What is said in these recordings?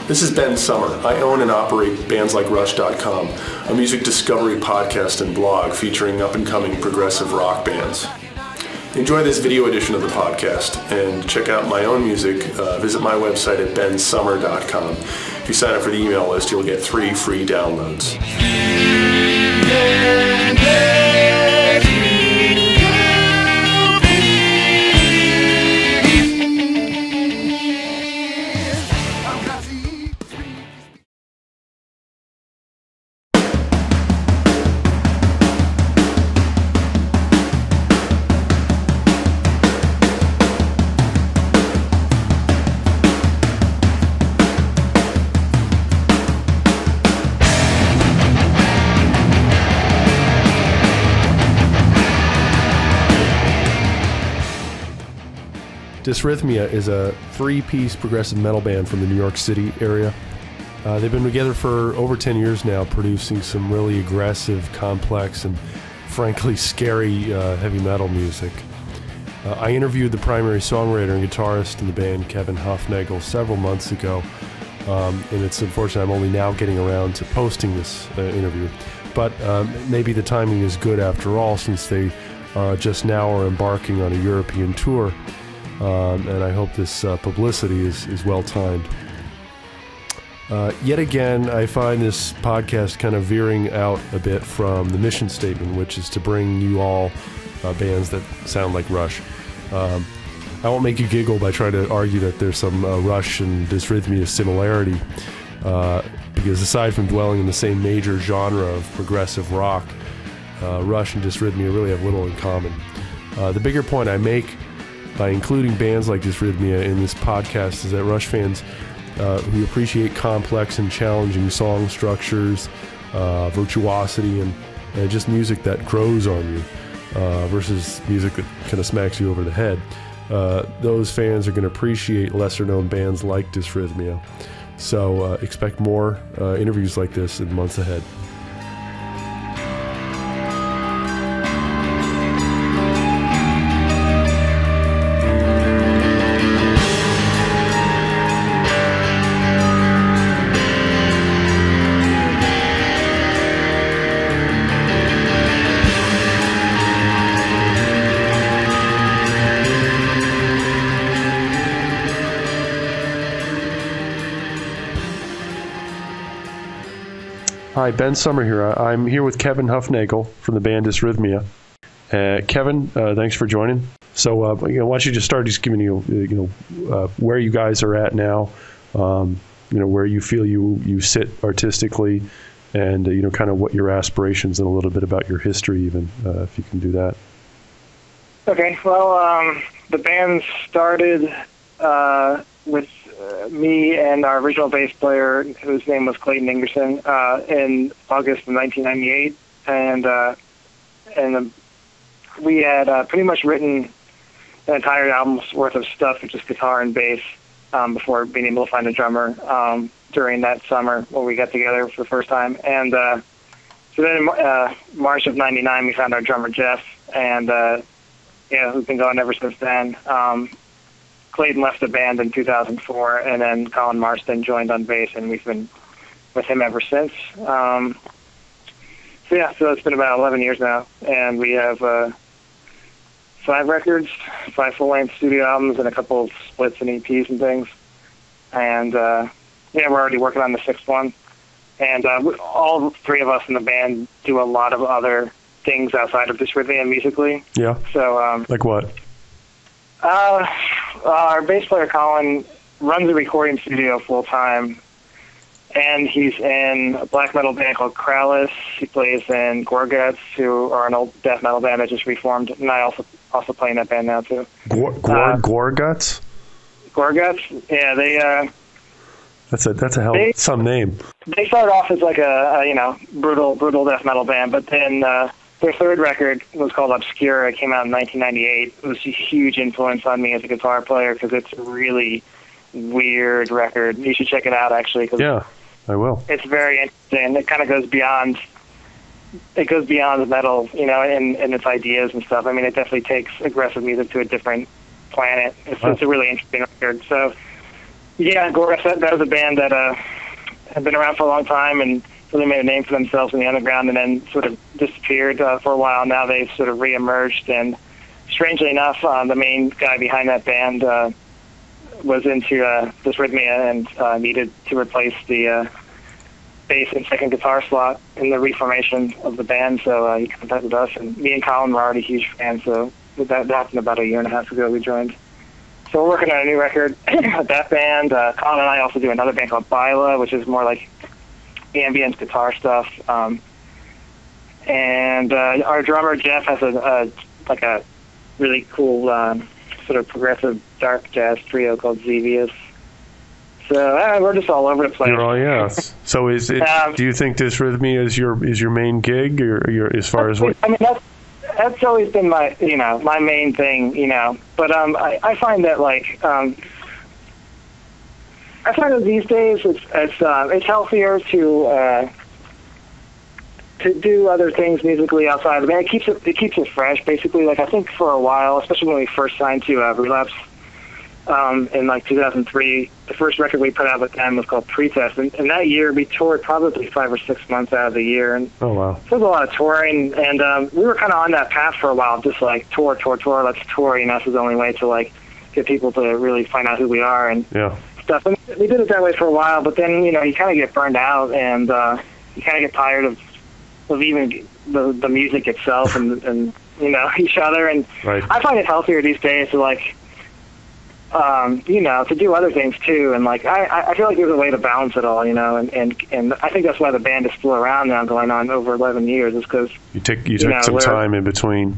This is Ben Summer. I own and operate BandsLikeRush.com, a music discovery podcast and blog featuring up-and-coming progressive rock bands. Enjoy this video edition of the podcast and check out my own music. Visit my website at bensummer.com. If you sign up for the email list, you'll get 3 free downloads. Dysrhythmia is a 3-piece progressive metal band from the New York City area. They've been together for over 10 years now, producing some really aggressive, complex, and frankly scary heavy metal music. I interviewed the primary songwriter and guitarist in the band, Kevin Hufnagel, several months ago, and it's unfortunate I'm only now getting around to posting this interview. But maybe the timing is good after all, since they just now are embarking on a European tour. And I hope this publicity is well timed. Yet again, I find this podcast kind of veering out a bit from the mission statement, which is to bring you all bands that sound like Rush. I won't make you giggle by trying to argue that there's some Rush and Dysrhythmia similarity, because aside from dwelling in the same major genre of progressive rock, Rush and Dysrhythmia really have little in common. The bigger point I make by including bands like Dysrhythmia in this podcast is that Rush fans who appreciate complex and challenging song structures, virtuosity, and just music that grows on you versus music that kind of smacks you over the head, those fans are going to appreciate lesser-known bands like Dysrhythmia. So expect more interviews like this in months ahead. Hi, Ben Summer here. I'm here with Kevin Hufnagel from the band Dysrhythmia. Kevin, thanks for joining. So, why don't you just start just giving where you guys are at now, where you feel you sit artistically, and kind of what your aspirations and a little bit about your history, even if you can do that. Okay. Well, the band started with me and our original bass player, whose name was Clayton Ingerson, in August of 1998, and we had pretty much written an entire album's worth of stuff with just guitar and bass before being able to find a drummer during that summer when we got together for the first time. And so then in March of 99, we found our drummer Jeff, and we've been going ever since then. Clayton left the band in 2004, and then Colin Marston joined on bass, and we've been with him ever since. So it's been about 11 years now, and we have 5 records, 5 full-length studio albums, and a couple of splits and EPs and things. And we're already working on the 6th one. And all 3 of us in the band do a lot of other things outside of Dysrhythmia musically. Yeah. So like what? Our bass player Colin runs a recording studio full time, and he's in a black metal band called Krallis. He plays in Gorguts, who are an old death metal band that just reformed, and I also play in that band now too. Gorguts? Gorguts, yeah, they. That's a some name. They started off as like a brutal death metal band, but then their 3rd record was called Obscura. It came out in 1998. It was a huge influence on me as a guitar player because it's a really weird record. You should check it out, actually. Yeah, I will. It's very interesting. It kind of goes beyond metal, in its ideas and stuff. I mean, it definitely takes aggressive music to a different planet. It's a really interesting record. So Yeah, Gorgas, that was a band that had been around for a long time and really made a name for themselves in the underground, and then sort of disappeared for a while. Now they've sort of reemerged, and strangely enough, the main guy behind that band was into Dysrhythmia and needed to replace the bass and second guitar slot in the reformation of the band, so he contacted us, and me and Colin were already huge fans, so that happened about a year and a half ago we joined. So we're working on a new record with that band. Colin and I also do another band called Bila, which is more like ambient guitar stuff. And our drummer, Jeff, has a really cool sort of progressive dark jazz trio called Xevious. So we're just all over the place. Oh yeah. So is it? Do you think Dysrhythmia is your main gig, or your as far as what? I mean, that's always been my my main thing, But I find that I find that these days it's healthier to do other things musically outside of the band. It keeps it fresh, basically. Like I think for a while, especially when we first signed to Relapse in 2003, the first record we put out with them was called Pretest, and that year we toured probably 5 or 6 months out of the year. And oh wow! So there was a lot of touring, and we were kind of on that path for a while, just like tour. Let's tour. This is the only way to get people to really find out who we are and stuff. And we did it that way for a while, but then you kind of get burned out, and you kind of get tired of even the music itself and each other. And right. I find it healthier these days to to do other things too. And I feel like there's a way to balance it all, and I think that's why the band is still around now, going on over 11 years, is because you took some time in between.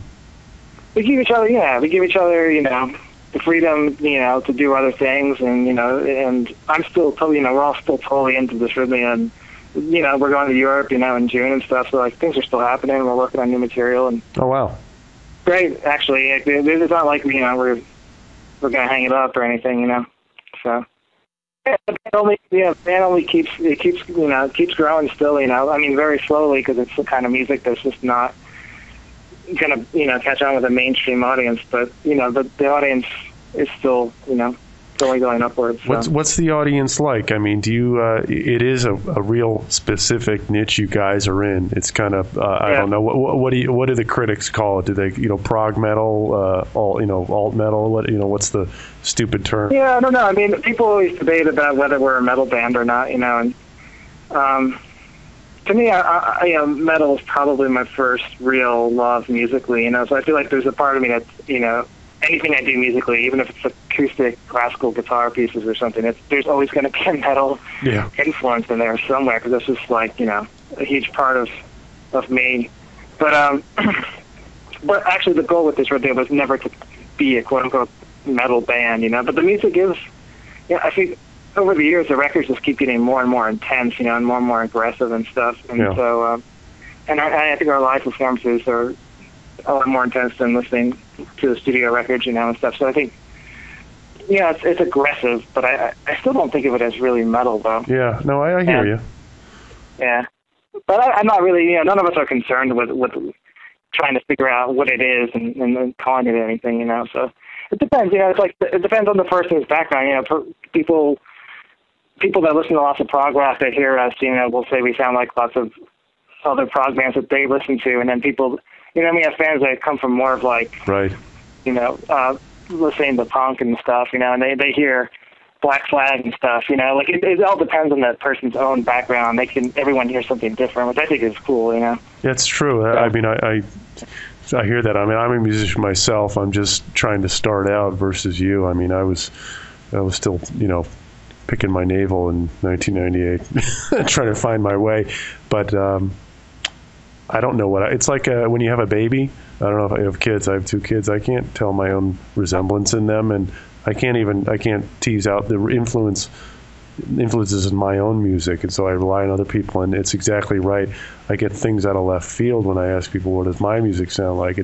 We give each other, the freedom, to do other things, and and I'm still totally, we're all still totally into this rhythm, and we're going to Europe, in June and stuff, so things are still happening. We're working on new material, and oh wow, great, actually. It's not like we're going to hang it up or anything, So the band only keeps growing still, I mean, very slowly, because it's the kind of music that's just not going to catch on with a mainstream audience. But the audience is still only going upwards. So. What's the audience like? I mean, do you? It is a real specific niche you guys are in. It's kind of I don't know what do the critics call it? Do they prog metal, alt metal? What's the stupid term? Yeah, I don't know. I mean, people always debate about whether we're a metal band or not. And to me, metal is probably my first real love musically. So I feel like there's a part of me that anything I do musically, even if it's acoustic classical guitar pieces or something, there's always going to be a metal influence in there somewhere, because that's just a huge part of me. But but actually the goal with this record was never to be a quote unquote metal band, But the music is, I think over the years the records just keep getting more and more intense, and more aggressive and stuff. And so, and I think our live performances are a lot more intense than listening to the studio records, and stuff. So I think, it's aggressive, but I still don't think of it as really metal, though. Yeah, no, I hear you. Yeah, but I'm not really, none of us are concerned with trying to figure out what it is and calling it anything, So it depends, it depends on the person's background. People that listen to lots of prog rock, that hear us, will say we sound like lots of other prog bands that they listen to, and then people. We have fans that come from more of right. Listening to punk and stuff, and they hear Black Flag and stuff, it all depends on that person's own background. Everyone hears something different, which I think is cool, That's true. So. I mean, I hear that. I mean, I'm a musician myself. I'm just trying to start out versus you. I mean, I was still, picking my navel in 1998, trying to find my way, but. I don't know it's like when you have a baby. I don't know if I have kids. I have 2 kids. I can't tell my own resemblance in them, and I can't tease out the influences in my own music, and so I rely on other people. And it's exactly right. I get things out of left field when I ask people, what does my music sound like?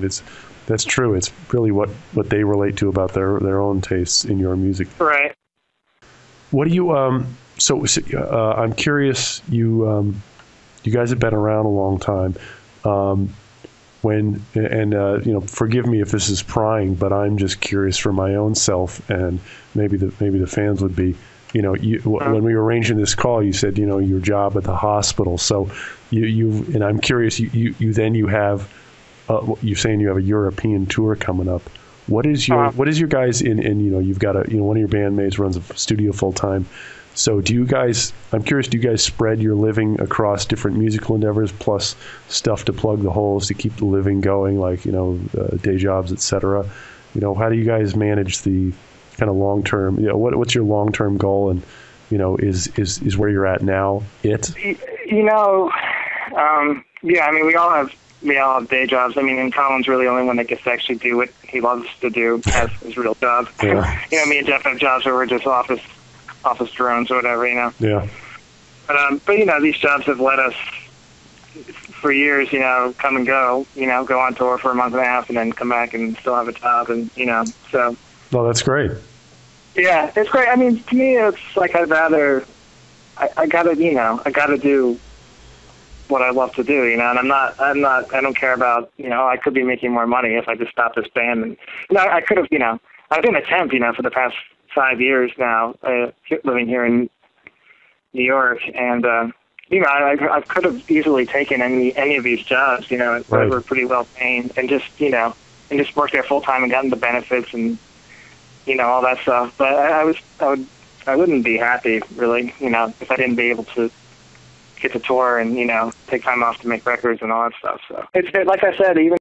That's true. It's really what they relate to about their own tastes in your music. Right. What do you I'm curious. You guys have been around a long time. Forgive me if this is prying, but I'm just curious for my own self, and maybe the fans would be. when we were arranging this call, you said, your job at the hospital. So and I'm curious, you have, you're saying you have a European tour coming up. What is your guys you've got one of your bandmates runs a studio full time. So I'm curious, do you guys spread your living across different musical endeavors plus stuff to plug the holes to keep the living going, like, day jobs, etc.? How do you guys manage the kind of long-term, what's your long-term goal, and, is where you're at now it? Yeah, I mean, we all have day jobs. I mean, and Colin's really the only one that gets to actually do what he loves to do as his real job. Yeah. Me and Jeff have jobs where we're just office drones or whatever, Yeah. But these jobs have let us for years, come and go, go on tour for a month and a half and then come back and still have a job, and so. No, that's great. Yeah, it's great. I mean, to me, it's like I gotta do what I love to do, and I don't care about, I could be making more money if I just stopped this band, and I could have, I've been a temp, for the past 5 years now, living here in New York, and I could have easily taken any of these jobs, that were pretty well paying, and just worked there full time and gotten the benefits and all that stuff. But I wouldn't be happy really, if I didn't be able to get to tour and take time off to make records and all that stuff. So it's like I said, even